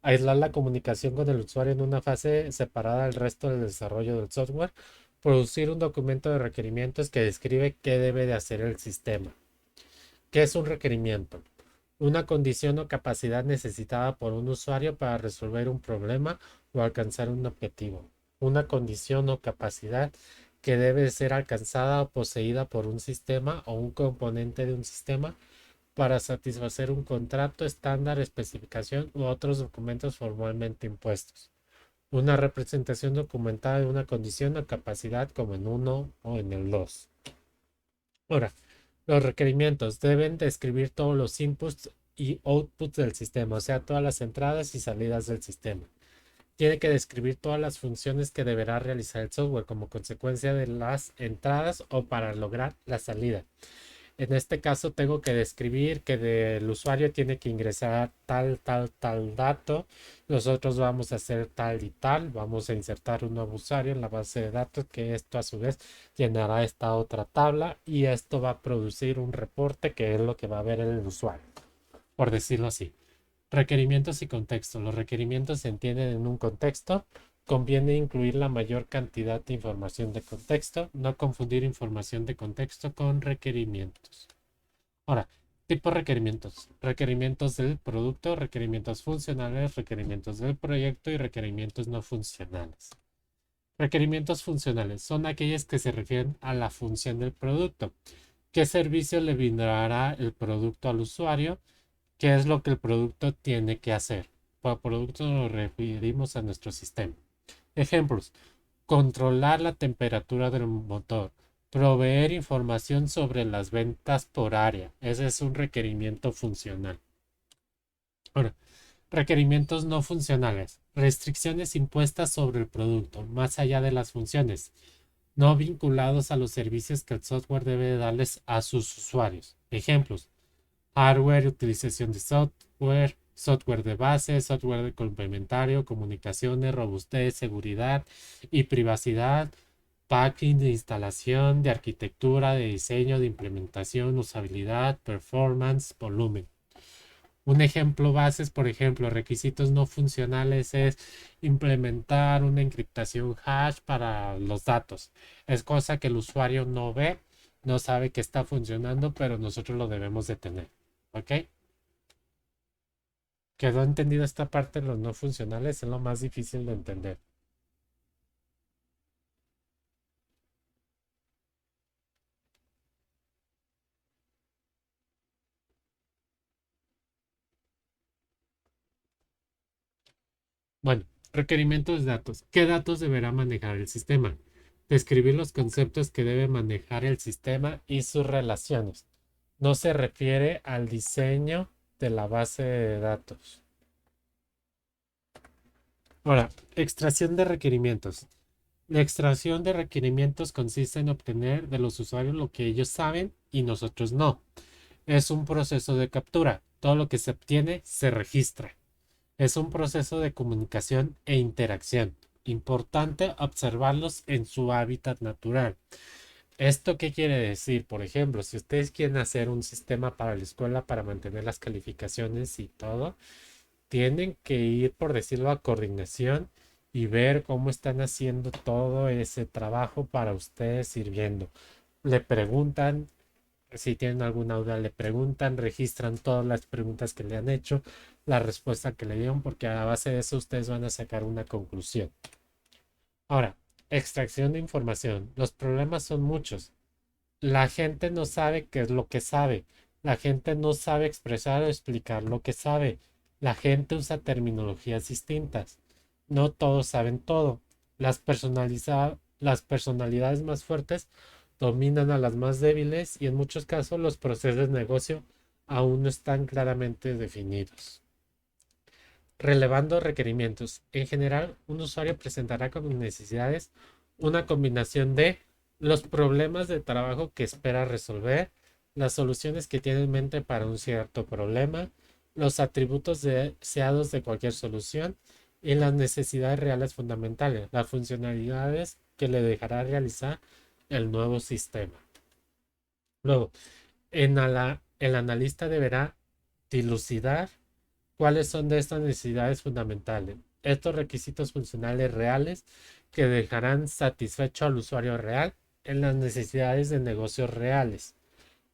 Aislar la comunicación con el usuario en una fase separada del resto del desarrollo del software. Producir un documento de requerimientos que describe qué debe de hacer el sistema. ¿Qué es un requerimiento? Una condición o capacidad necesitada por un usuario para resolver un problema o alcanzar un objetivo. Una condición o capacidad que debe ser alcanzada o poseída por un sistema o un componente de un sistema para satisfacer un contrato, estándar, especificación u otros documentos formalmente impuestos. Una representación documentada de una condición o capacidad como en uno o en el 2. Ahora, los requerimientos deben describir todos los inputs y outputs del sistema, o sea, todas las entradas y salidas del sistema. Tiene que describir todas las funciones que deberá realizar el software como consecuencia de las entradas o para lograr la salida. En este caso tengo que describir que el usuario tiene que ingresar tal dato. Nosotros vamos a hacer tal y tal. Vamos a insertar un nuevo usuario en la base de datos que esto a su vez llenará esta otra tabla y esto va a producir un reporte que es lo que va a ver el usuario, por decirlo así. Requerimientos y contexto. Los requerimientos se entienden en un contexto. Conviene incluir la mayor cantidad de información de contexto, no confundir información de contexto con requerimientos. Ahora, tipo requerimientos. Requerimientos del producto, requerimientos funcionales, requerimientos del proyecto y requerimientos no funcionales. Requerimientos funcionales son aquellos que se refieren a la función del producto. ¿Qué servicio le brindará el producto al usuario? ¿Qué es lo que el producto tiene que hacer? Por producto nos referimos a nuestro sistema. Ejemplos: controlar la temperatura del motor, proveer información sobre las ventas por área. Ese es un requerimiento funcional. Ahora, requerimientos no funcionales. Restricciones impuestas sobre el producto, más allá de las funciones, no vinculados a los servicios que el software debe darles a sus usuarios. Ejemplos: hardware, utilización de software, software de base, software de complementario, comunicaciones, robustez, seguridad y privacidad, packing de instalación, de arquitectura, de diseño, de implementación, usabilidad, performance, volumen. Un ejemplo base es, por ejemplo, requisitos no funcionales es implementar una encriptación hash para los datos. Es cosa que el usuario no ve, no sabe que está funcionando, pero nosotros lo debemos de tener. ¿Ok? ¿Quedó entendida esta parte de los no funcionales? Es lo más difícil de entender. Bueno, requerimientos de datos. ¿Qué datos deberá manejar el sistema? Describir los conceptos que debe manejar el sistema y sus relaciones. No se refiere al diseño de la base de datos. Ahora, extracción de requerimientos. La extracción de requerimientos consiste en obtener de los usuarios lo que ellos saben y nosotros no. Es un proceso de captura. Todo lo que se obtiene se registra. Es un proceso de comunicación e interacción. Importante observarlos en su hábitat natural. ¿Esto qué quiere decir? Por ejemplo, si ustedes quieren hacer un sistema para la escuela para mantener las calificaciones y todo, tienen que ir, por decirlo, a coordinación y ver cómo están haciendo todo ese trabajo para ustedes sirviendo. Le preguntan, si tienen alguna duda, le preguntan, registran todas las preguntas que le han hecho, la respuesta que le dieron, porque a base de eso ustedes van a sacar una conclusión. Ahora, extracción de información. Los problemas son muchos. La gente no sabe qué es lo que sabe. La gente no sabe expresar o explicar lo que sabe. La gente usa terminologías distintas. No todos saben todo. Las personalidades más fuertes dominan a las más débiles y en muchos casos los procesos de negocio aún no están claramente definidos. Relevando requerimientos. En general, un usuario presentará como necesidades una combinación de los problemas de trabajo que espera resolver, las soluciones que tiene en mente para un cierto problema, los atributos deseados de cualquier solución y las necesidades reales fundamentales, las funcionalidades que le dejará realizar el nuevo sistema. Luego, el analista deberá dilucidar cuáles son de estas necesidades fundamentales. Estos requisitos funcionales reales que dejarán satisfecho al usuario real en las necesidades de negocios reales.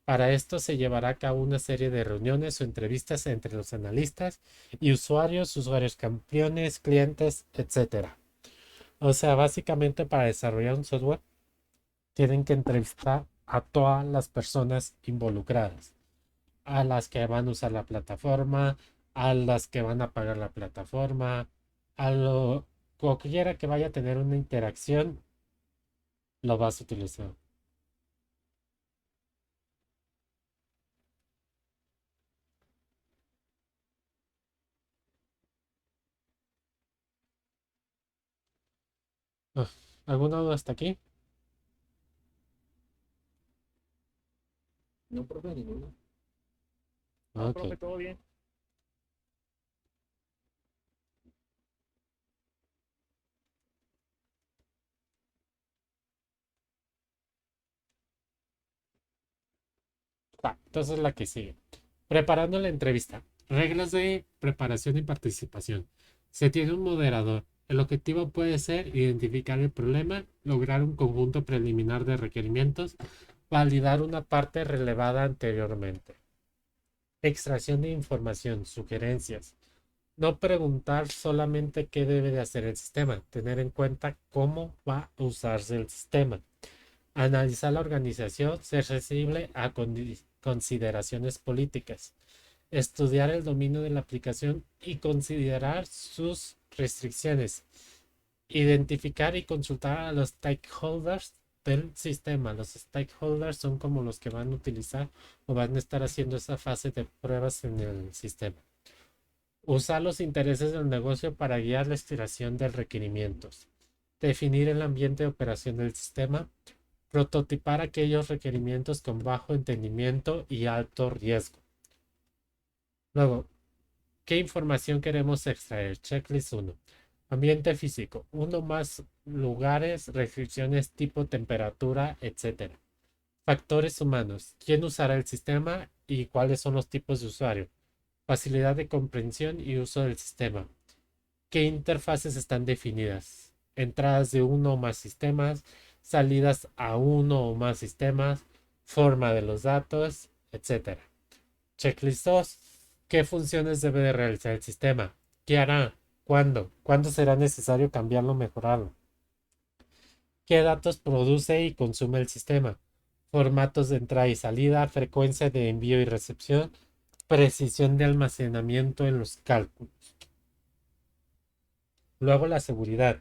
Para esto se llevará a cabo una serie de reuniones o entrevistas entre los analistas y usuarios, usuarios campeones, clientes, etcétera. O sea, básicamente para desarrollar un software tienen que entrevistar a todas las personas involucradas, a las que van a usar la plataforma, a las que van a pagar la plataforma, a lo cualquiera que vaya a tener una interacción, lo vas a utilizar. Ah, ¿alguna duda hasta aquí? No, profe, ninguno. No, Ok. profe, todo bien. Va, entonces la que sigue. Preparando la entrevista. Reglas de preparación y participación. Se tiene un moderador. El objetivo puede ser identificar el problema, lograr un conjunto preliminar de requerimientos, validar una parte relevada anteriormente. Extracción de información, sugerencias. No preguntar solamente qué debe de hacer el sistema, tener en cuenta cómo va a usarse el sistema. Analizar la organización, ser sensible a consideraciones políticas. Estudiar el dominio de la aplicación y considerar sus restricciones. Identificar y consultar a los stakeholders del sistema. Los stakeholders son como los que van a utilizar o van a estar haciendo esa fase de pruebas en el sistema. Usar los intereses del negocio para guiar la estimación de requerimientos. Definir el ambiente de operación del sistema. Prototipar aquellos requerimientos con bajo entendimiento y alto riesgo. Luego, ¿qué información queremos extraer? Checklist 1. Ambiente físico. Uno más lugares, restricciones tipo temperatura, etc. Factores humanos. ¿Quién usará el sistema y cuáles son los tipos de usuario? Facilidad de comprensión y uso del sistema. ¿Qué interfaces están definidas? Entradas de uno o más sistemas, salidas a uno o más sistemas, forma de los datos, etc. Checklist 2. ¿Qué funciones debe de realizar el sistema? ¿Qué hará? ¿Cuándo? ¿Cuándo será necesario cambiarlo o mejorarlo? ¿Qué datos produce y consume el sistema? Formatos de entrada y salida, frecuencia de envío y recepción, precisión de almacenamiento en los cálculos. Luego la seguridad,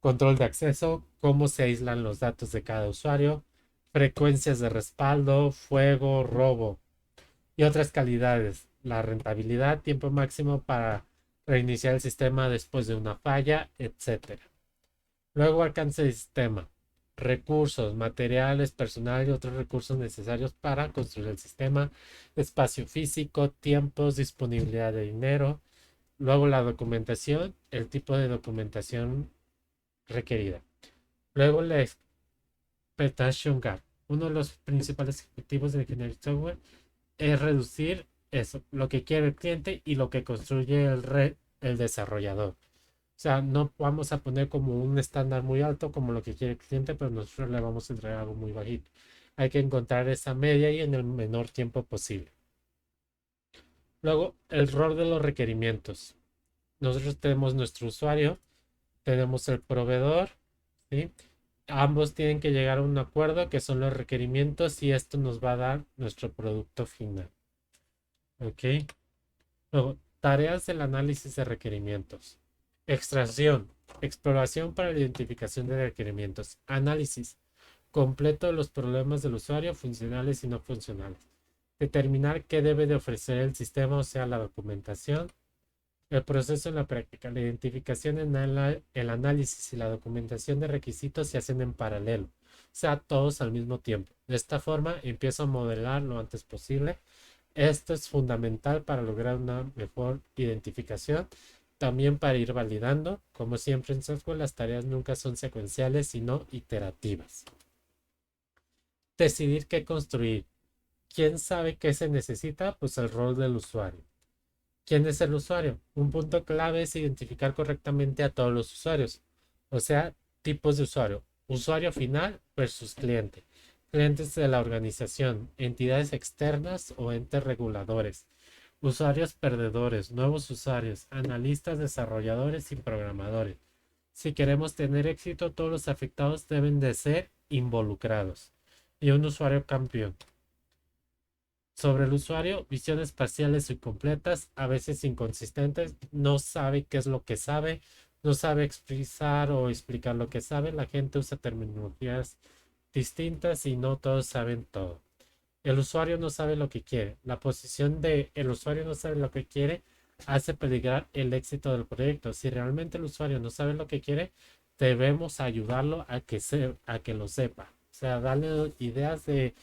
control de acceso, cómo se aíslan los datos de cada usuario, frecuencias de respaldo, fuego, robo y otras calidades. La rentabilidad, tiempo máximo para reiniciar el sistema después de una falla, etc. Luego alcance del sistema. Recursos, materiales, personal y otros recursos necesarios para construir el sistema. Espacio físico, tiempos, disponibilidad de dinero. Luego la documentación, el tipo de documentación requerida. Luego la expectation gap. Uno de los principales objetivos de ingeniería de software es reducir eso, lo que quiere el cliente y lo que construye el desarrollador. O sea, no vamos a poner como un estándar muy alto como lo que quiere el cliente, pero nosotros le vamos a entregar algo muy bajito. Hay que encontrar esa media y en el menor tiempo posible. Luego, el rol de los requerimientos. Nosotros tenemos nuestro usuario, tenemos el proveedor, ¿sí? Ambos tienen que llegar a un acuerdo que son los requerimientos y esto nos va a dar nuestro producto final. ¿Ok? Luego, tareas del análisis de requerimientos. Extracción, exploración para la identificación de requerimientos. Análisis, completo de los problemas del usuario, funcionales y no funcionales. Determinar qué debe de ofrecer el sistema, o sea, la documentación. El proceso en la práctica. La identificación, el análisis y la documentación de requisitos se hacen en paralelo, o sea, todos al mismo tiempo. De esta forma, empiezo a modelar lo antes posible. Esto es fundamental para lograr una mejor identificación, también para ir validando. Como siempre en software, las tareas nunca son secuenciales, sino iterativas. Decidir qué construir. ¿Quién sabe qué se necesita? Pues el rol del usuario. ¿Quién es el usuario? Un punto clave es identificar correctamente a todos los usuarios, o sea, tipos de usuario. Usuario final versus cliente. Clientes de la organización, entidades externas o entes reguladores. Usuarios perdedores, nuevos usuarios, analistas, desarrolladores y programadores. Si queremos tener éxito, todos los afectados deben de ser involucrados. Y un usuario campeón. Sobre el usuario, visiones parciales y completas, a veces inconsistentes, no sabe qué es lo que sabe, no sabe expresar o explicar lo que sabe, la gente usa terminologías distintas y no todos saben todo. El usuario no sabe lo que quiere. La posición de el usuario no sabe lo que quiere hace peligrar el éxito del proyecto. Si realmente el usuario no sabe lo que quiere, debemos ayudarlo a que lo sepa. O sea, darle ideas de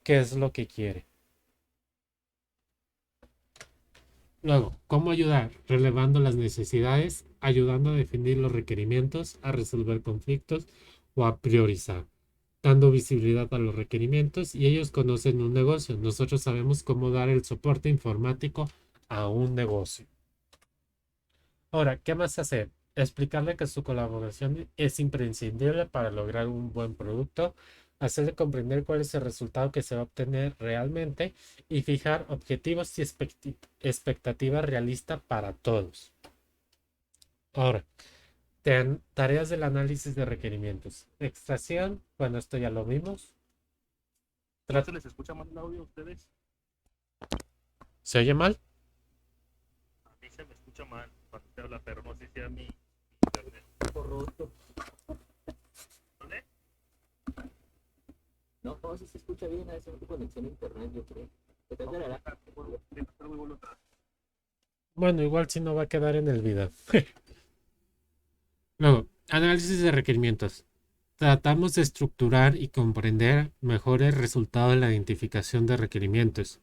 qué es lo que quiere. Luego, ¿cómo ayudar? Relevando las necesidades, ayudando a definir los requerimientos, a resolver conflictos o a priorizar, dando visibilidad a los requerimientos y ellos conocen un negocio. Nosotros sabemos cómo dar el soporte informático a un negocio. Ahora, ¿qué más hacer? Explicarle que su colaboración es imprescindible para lograr un buen producto, hacerle comprender cuál es el resultado que se va a obtener realmente y fijar objetivos y expectativas realistas para todos. Ahora, tareas del análisis de requerimientos. Extracción, bueno, esto ya lo vimos. ¿No se les escucha mal el audio a ustedes? ¿Se oye mal? A mí se me escucha mal cuando se habla, pero no sé si a mi internet. ¿Dónde? No, no, si se escucha bien, a veces tu conexión a internet, yo creo. ¿Qué tal será? Bueno, igual si no va a quedar en el video. Luego, análisis de requerimientos. Tratamos de estructurar y comprender mejor el resultado de la identificación de requerimientos.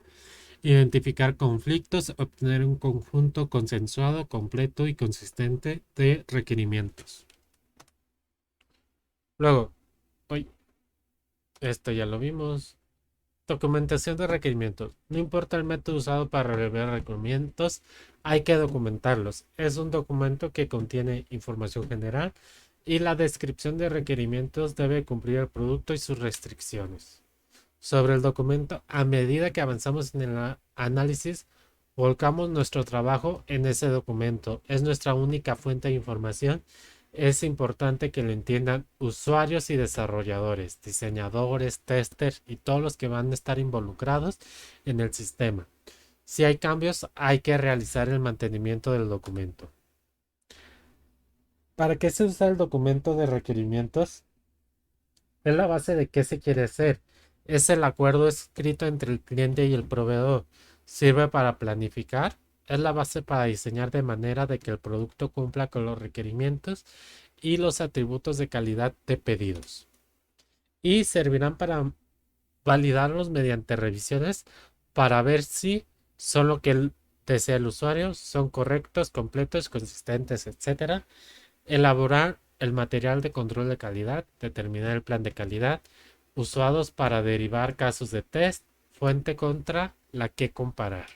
Identificar conflictos, obtener un conjunto consensuado, completo y consistente de requerimientos. Luego, esto ya lo vimos. Documentación de requerimientos. No importa el método usado para revelar requerimientos, hay que documentarlos. Es un documento que contiene información general y la descripción de requerimientos debe cumplir el producto y sus restricciones. Sobre el documento, a medida que avanzamos en el análisis, volcamos nuestro trabajo en ese documento. Es nuestra única fuente de información. Es importante que lo entiendan usuarios y desarrolladores, diseñadores, testers y todos los que van a estar involucrados en el sistema. Si hay cambios, hay que realizar el mantenimiento del documento. ¿Para qué se usa el documento de requerimientos? Es la base de qué se quiere hacer. Es el acuerdo escrito entre el cliente y el proveedor. Sirve para planificar. Es la base para diseñar de manera de que el producto cumpla con los requerimientos y los atributos de calidad de pedidos. Y servirán para validarlos mediante revisiones para ver si son lo que desea el usuario, son correctos, completos, consistentes, etcétera. Elaborar el material de control de calidad, determinar el plan de calidad, usados para derivar casos de test, fuente contra la que comparar.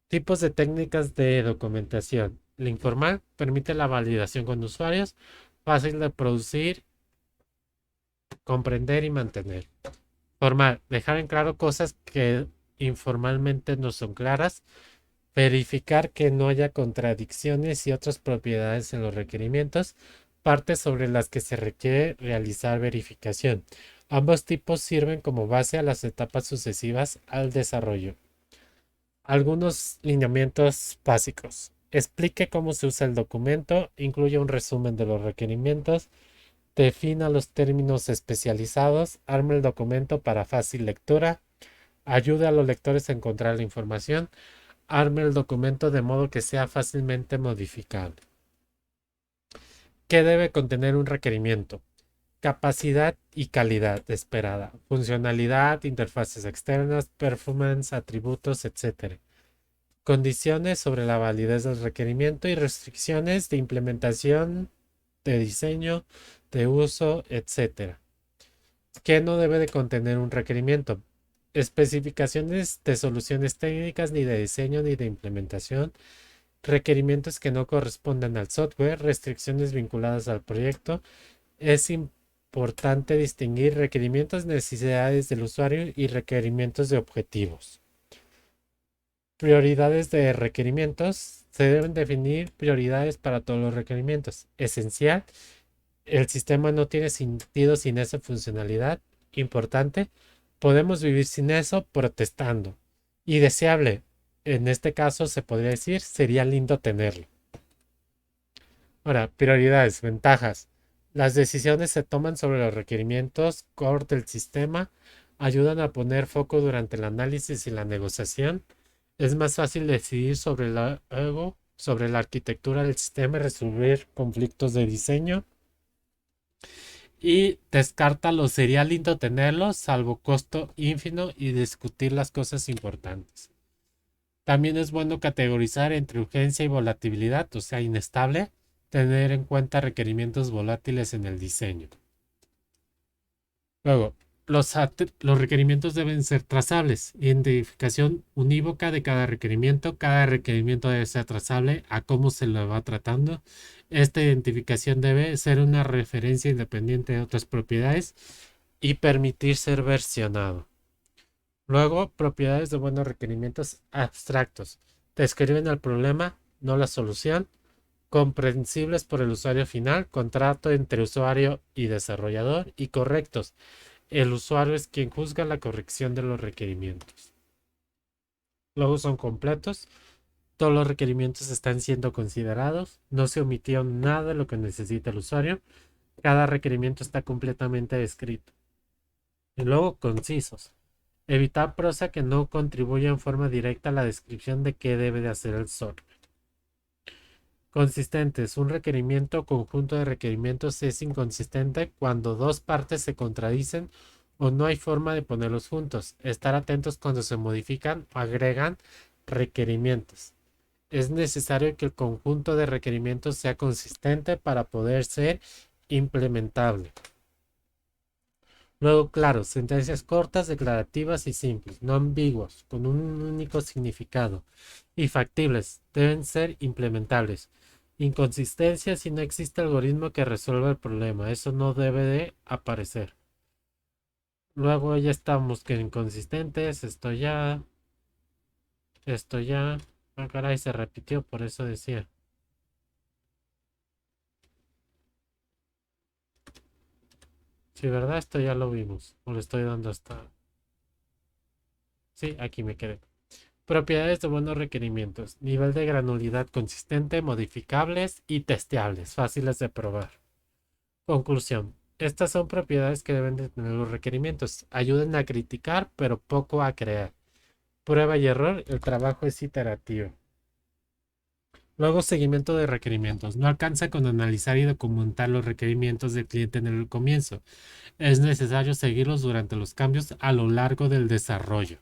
Tipos de técnicas de documentación. La informal permite la validación con usuarios, fácil de producir, comprender y mantener. Formal, dejar en claro cosas que informalmente no son claras, verificar que no haya contradicciones y otras propiedades en los requerimientos, partes sobre las que se requiere realizar verificación. Ambos tipos sirven como base a las etapas sucesivas al desarrollo. Algunos lineamientos básicos. Explique cómo se usa el documento, incluye un resumen de los requerimientos, defina los términos especializados, arme el documento para fácil lectura, ayude a los lectores a encontrar la información, arme el documento de modo que sea fácilmente modificable. ¿Qué debe contener un requerimiento? Capacidad y calidad esperada, funcionalidad, interfaces externas, performance, atributos, etc. Condiciones sobre la validez del requerimiento y restricciones de implementación, de diseño, de uso, etc. ¿Qué no debe de contener un requerimiento? Especificaciones de soluciones técnicas, ni de diseño ni de implementación, requerimientos que no correspondan al software, restricciones vinculadas al proyecto. Es importante distinguir requerimientos, necesidades del usuario y requerimientos de objetivos. Prioridades de requerimientos. Se deben definir prioridades para todos los requerimientos. Esencial. El sistema no tiene sentido sin esa funcionalidad. Importante. Podemos vivir sin eso protestando. Y deseable. En este caso se podría decir, sería lindo tenerlo. Ahora, prioridades, ventajas. Las decisiones se toman sobre los requerimientos core del sistema, ayudan a poner foco durante el análisis y la negociación. Es más fácil decidir sobre la arquitectura del sistema y resolver conflictos de diseño. Y descarta lo sería lindo tenerlo, salvo costo ínfimo y discutir las cosas importantes. También es bueno categorizar entre urgencia y volatilidad, o sea, inestable, tener en cuenta requerimientos volátiles en el diseño. Luego, los requerimientos deben ser trazables. Identificación unívoca de cada requerimiento. Cada requerimiento debe ser trazable a cómo se lo va tratando. Esta identificación debe ser una referencia independiente de otras propiedades y permitir ser versionado. Luego, propiedades de buenos requerimientos abstractos. Describen el problema, no la solución. Comprensibles por el usuario final, contrato entre usuario y desarrollador, y correctos. El usuario es quien juzga la corrección de los requerimientos. Luego son completos. Todos los requerimientos están siendo considerados. No se omitió nada de lo que necesita el usuario. Cada requerimiento está completamente descrito. Y luego concisos. Evitar prosa que no contribuya en forma directa a la descripción de qué debe de hacer el software. Consistentes. Un requerimiento o conjunto de requerimientos es inconsistente cuando dos partes se contradicen o no hay forma de ponerlos juntos. Estar atentos cuando se modifican o agregan requerimientos. Es necesario que el conjunto de requerimientos sea consistente para poder ser implementable. Luego, claro, sentencias cortas, declarativas y simples, no ambiguas, con un único significado. Y factibles, deben ser implementables. Inconsistencia si no existe algoritmo que resuelva el problema. Eso no debe de aparecer. Luego ya estamos que inconsistentes. Esto ya. Ah, caray, se repitió, por eso decía. Sí, ¿verdad? Esto ya lo vimos. O le estoy dando hasta. Sí, aquí me quedé. Propiedades de buenos requerimientos. Nivel de granularidad consistente, modificables y testeables, fáciles de probar. Conclusión. Estas son propiedades que deben de tener los requerimientos. Ayudan a criticar, pero poco a crear. Prueba y error. El trabajo es iterativo. Luego, seguimiento de requerimientos. No alcanza con analizar y documentar los requerimientos del cliente en el comienzo. Es necesario seguirlos durante los cambios a lo largo del desarrollo.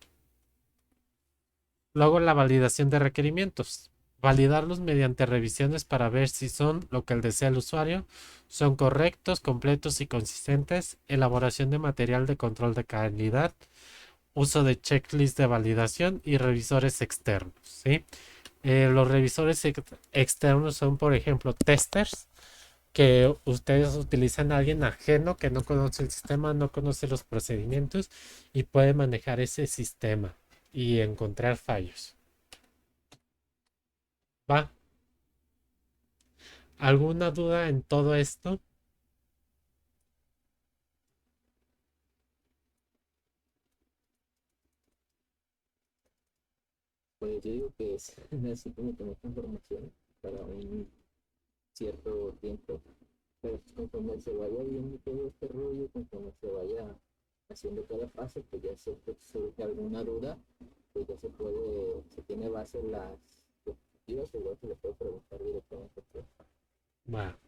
Luego, la validación de requerimientos. Validarlos mediante revisiones para ver si son lo que desea el usuario, son correctos, completos y consistentes. Elaboración de material de control de calidad. Uso de checklist de validación y revisores externos, ¿sí? Los revisores externos son, por ejemplo, testers, que ustedes utilizan a alguien ajeno que no conoce el sistema, no conoce los procedimientos y puede manejar ese sistema y encontrar fallos. ¿Va? ¿Alguna duda en todo esto? Pues yo digo que es así como que mucha información para un cierto tiempo, pero pues conforme se vaya viendo todo este rollo, conforme se vaya haciendo cada fase, pues ya se surge alguna duda, pues ya se puede, se tiene base en las diapositivas, igual se le puede preguntar directamente. Va.